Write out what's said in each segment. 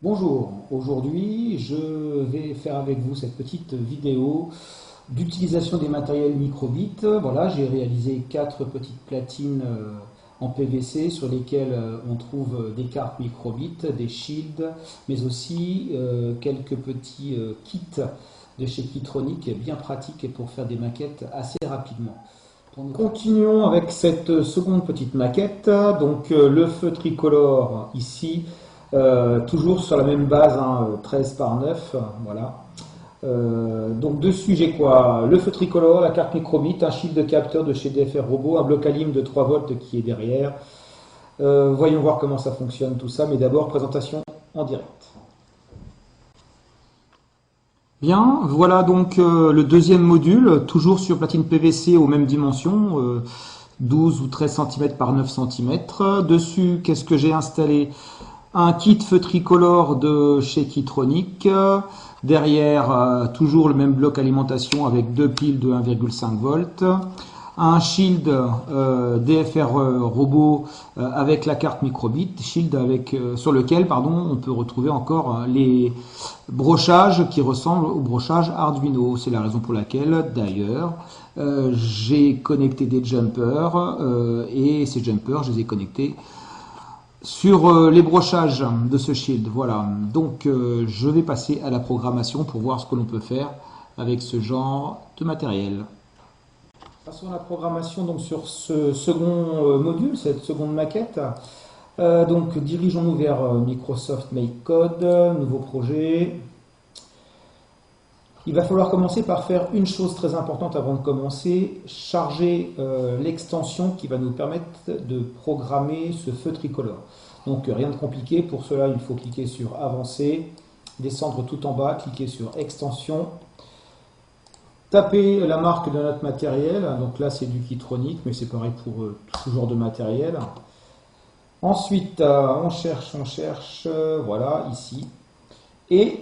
Bonjour, aujourd'hui je vais faire avec vous cette petite vidéo d'utilisation des matériels microbit. Voilà, j'ai réalisé 4 petites platines en PVC sur lesquelles on trouve des cartes microbit, des shields, mais aussi quelques petits kits de chez Keytronic bien pratiques pour faire des maquettes assez rapidement. Continuons avec cette seconde petite maquette. Donc le feu tricolore ici, toujours sur la même base, 13 par 9, voilà. Donc dessus j'ai quoi? Le feu tricolore, la carte microbit, un shield de capteur de chez DFR Robot, un bloc alim de 3 volts qui est derrière. Voyons voir comment ça fonctionne tout ça, mais d'abord présentation en direct. Bien, voilà donc le deuxième module, toujours sur platine PVC aux mêmes dimensions, 12 ou 13 cm par 9 cm. Dessus, qu'est-ce que j'ai installé? Un kit feu tricolore de chez Keytronic. Derrière, toujours le même bloc alimentation avec deux piles de 1,5 volts. Un shield DFR Robot avec la carte microbit, shield sur lequel on peut retrouver encore les brochages qui ressemblent au brochage Arduino. C'est la raison pour laquelle d'ailleurs j'ai connecté des jumpers et ces jumpers je les ai connectés sur les brochages de ce shield. Voilà, donc je vais passer à la programmation pour voir ce que l'on peut faire avec ce genre de matériel. Passons à la programmation donc sur ce second module, cette seconde maquette. Donc dirigeons-nous vers Microsoft Make Code, nouveau projet. Il va falloir commencer par faire une chose très importante avant de commencer, charger l'extension qui va nous permettre de programmer ce feu tricolore. Donc rien de compliqué, pour cela il faut cliquer sur Avancer, descendre tout en bas, cliquer sur Extension. Taper la marque de notre matériel, donc là c'est du Keytronic, mais c'est pareil pour tout genre de matériel. Ensuite, on cherche, voilà, ici. Et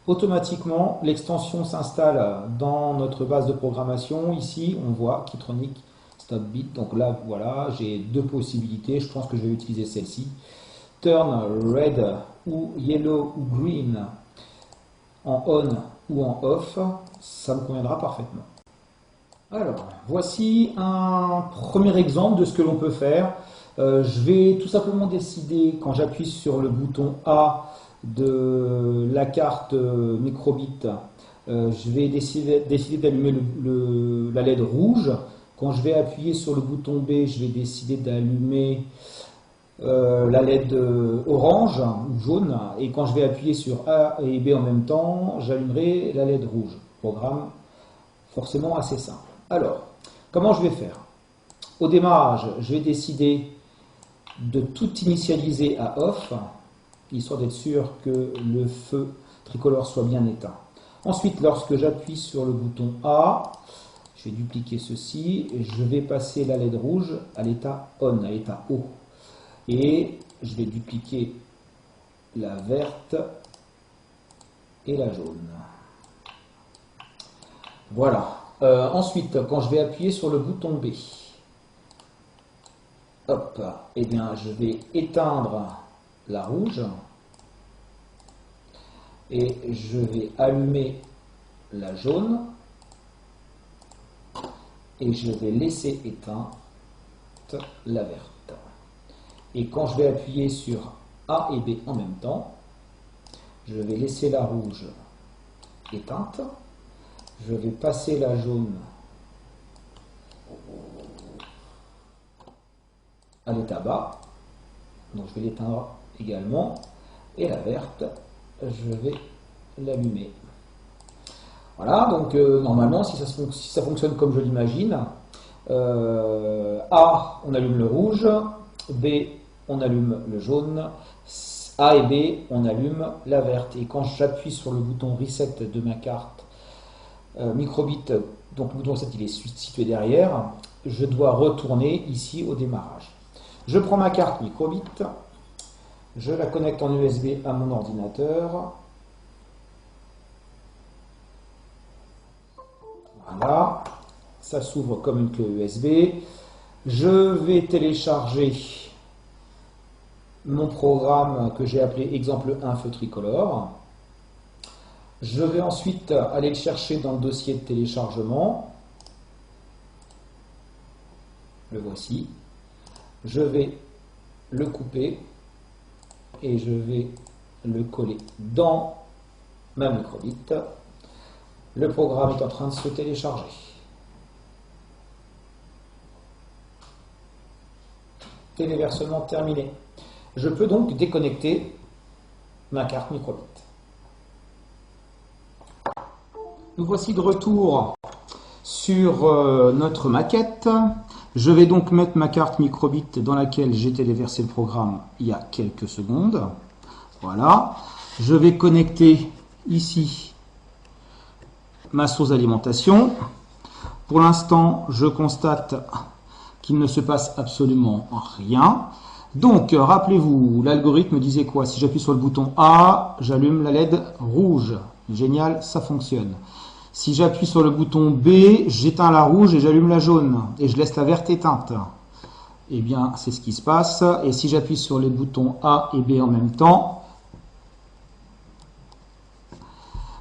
automatiquement, l'extension s'installe dans notre base de programmation. Ici, on voit Keytronic Stop Bit. Donc là, voilà, j'ai deux possibilités. Je pense que je vais utiliser celle-ci. Turn red ou yellow ou green en on ou en off, ça me conviendra parfaitement. Alors, voici un premier exemple de ce que l'on peut faire. Je vais tout simplement décider, quand j'appuie sur le bouton A de la carte microbit, je vais décider d'allumer la LED rouge. Quand je vais appuyer sur le bouton B, je vais décider d'allumer la LED orange ou jaune, et quand je vais appuyer sur A et B en même temps, j'allumerai la LED rouge. Programme forcément assez simple. Alors, comment je vais faire? Au démarrage, je vais décider de tout initialiser à off, histoire d'être sûr que le feu tricolore soit bien éteint. Ensuite, lorsque j'appuie sur le bouton A, je vais dupliquer ceci, et je vais passer la LED rouge à l'état on, à l'état haut. Et je vais dupliquer la verte et la jaune. Voilà. Ensuite, quand je vais appuyer sur le bouton B, hop, eh bien, je vais éteindre la rouge et je vais allumer la jaune et je vais laisser éteinte la verte. Et quand je vais appuyer sur A et B en même temps, je vais laisser la rouge éteinte, je vais passer la jaune à l'état bas, donc je vais l'éteindre également, et la verte, je vais l'allumer. Voilà, donc normalement, si ça fonctionne comme je l'imagine, A, on allume le rouge, B, on allume le jaune, A et B, on allume la verte. Et quand j'appuie sur le bouton Reset de ma carte microbit, donc le bouton Reset il est situé derrière, je dois retourner ici au démarrage. Je prends ma carte microbit, je la connecte en USB à mon ordinateur. Voilà, ça s'ouvre comme une clé USB. Je vais télécharger mon programme que j'ai appelé exemple 1 feu tricolore. Je vais ensuite aller le chercher dans le dossier de téléchargement. Le voici. Je vais le couper et je vais le coller dans ma microbit. Le programme est en train de se télécharger. Téléversement terminé. Je peux donc déconnecter ma carte microbit. Nous voici de retour sur notre maquette. Je vais donc mettre ma carte microbit dans laquelle j'ai téléversé le programme il y a quelques secondes. Voilà. Je vais connecter ici ma source d'alimentation. Pour l'instant, je constate qu'il ne se passe absolument rien. Donc, rappelez-vous, l'algorithme disait quoi? Si j'appuie sur le bouton A, j'allume la LED rouge. Génial, ça fonctionne. Si j'appuie sur le bouton B, j'éteins la rouge et j'allume la jaune. Et je laisse la verte éteinte. Eh bien, c'est ce qui se passe. Et si j'appuie sur les boutons A et B en même temps,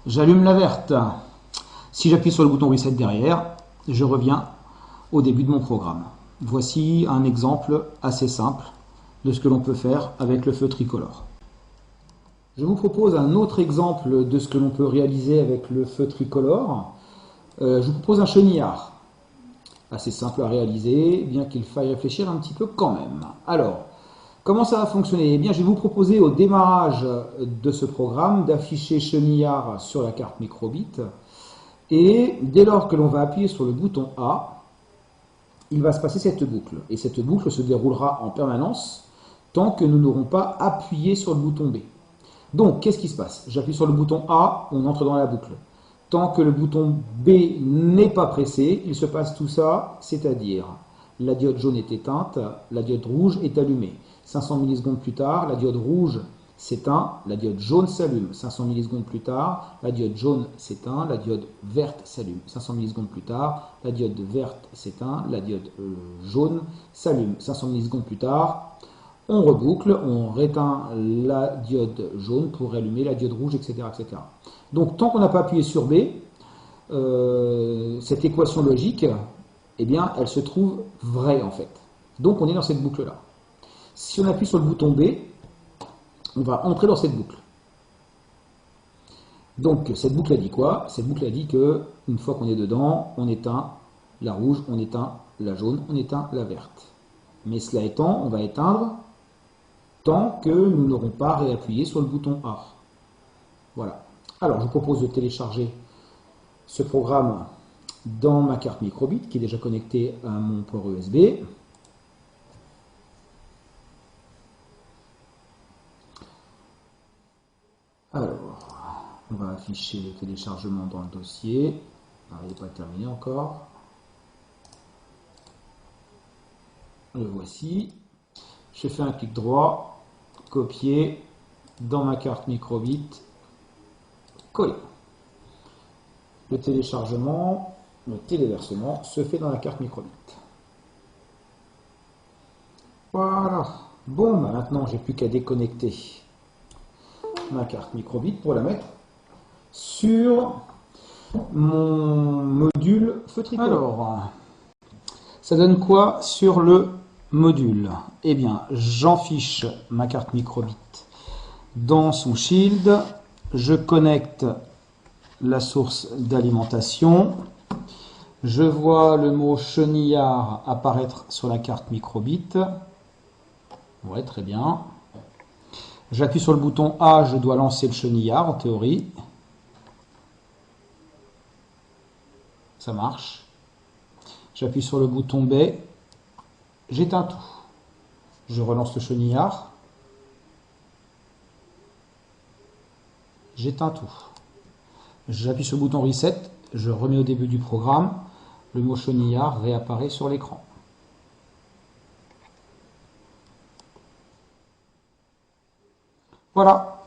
j'allume la verte. Si j'appuie sur le bouton Reset derrière, je reviens au début de mon programme. Voici un exemple assez simple de ce que l'on peut faire avec le feu tricolore. Je vous propose un autre exemple de ce que l'on peut réaliser avec le feu tricolore. Je vous propose un chenillard. Assez simple à réaliser, bien qu'il faille réfléchir un petit peu quand même. Alors, comment ça va fonctionner? Eh bien, je vais vous proposer au démarrage de ce programme d'afficher chenillard sur la carte microbit. Et dès lors que l'on va appuyer sur le bouton A, il va se passer cette boucle. Et cette boucle se déroulera en permanence tant que nous n'aurons pas appuyé sur le bouton B. Donc, qu'est-ce qui se passe? J'appuie sur le bouton A, on entre dans la boucle. Tant que le bouton B n'est pas pressé, il se passe tout ça, c'est-à-dire la diode jaune est éteinte, la diode rouge est allumée. 500 millisecondes plus tard, la diode rouge s'éteint, la diode jaune s'allume. 500 millisecondes plus tard, la diode jaune s'éteint, la diode verte s'allume. 500 millisecondes plus tard, la diode verte s'éteint, la diode jaune s'allume. 500 millisecondes plus tard, on reboucle, on réteint la diode jaune pour allumer la diode rouge, etc. etc. Donc tant qu'on n'a pas appuyé sur B, cette équation logique, eh bien, elle se trouve vraie en fait. Donc on est dans cette boucle-là. Si on appuie sur le bouton B, on va entrer dans cette boucle. Donc cette boucle a dit quoi? Cette boucle a dit que une fois qu'on est dedans, on éteint la rouge, on éteint la jaune, on éteint la verte. Mais cela étant, on va éteindre tant que nous n'aurons pas réappuyé sur le bouton A. Voilà. Alors, je vous propose de télécharger ce programme dans ma carte microbit qui est déjà connectée à mon port USB. Alors, on va afficher le téléchargement dans le dossier. Alors, il n'est pas terminé encore. Le voici. Je fais un clic droit, copier dans ma carte microbit, coller. Le téléchargement, le téléversement se fait dans la carte microbit. Voilà. Bon, maintenant j'ai plus qu'à déconnecter ma carte microbit pour la mettre sur mon module feu tricolore. Alors, ça donne quoi sur le module? Eh bien, j'enfiche ma carte microbit dans son shield, je connecte la source d'alimentation, je vois le mot chenillard apparaître sur la carte microbit. Ouais, très bien. J'appuie sur le bouton A, je dois lancer le chenillard en théorie. Ça marche. J'appuie sur le bouton B, j'éteins tout. Je relance le chenillard. J'éteins tout. J'appuie sur le bouton Reset, je remets au début du programme. Le mot chenillard réapparaît sur l'écran. Voilà.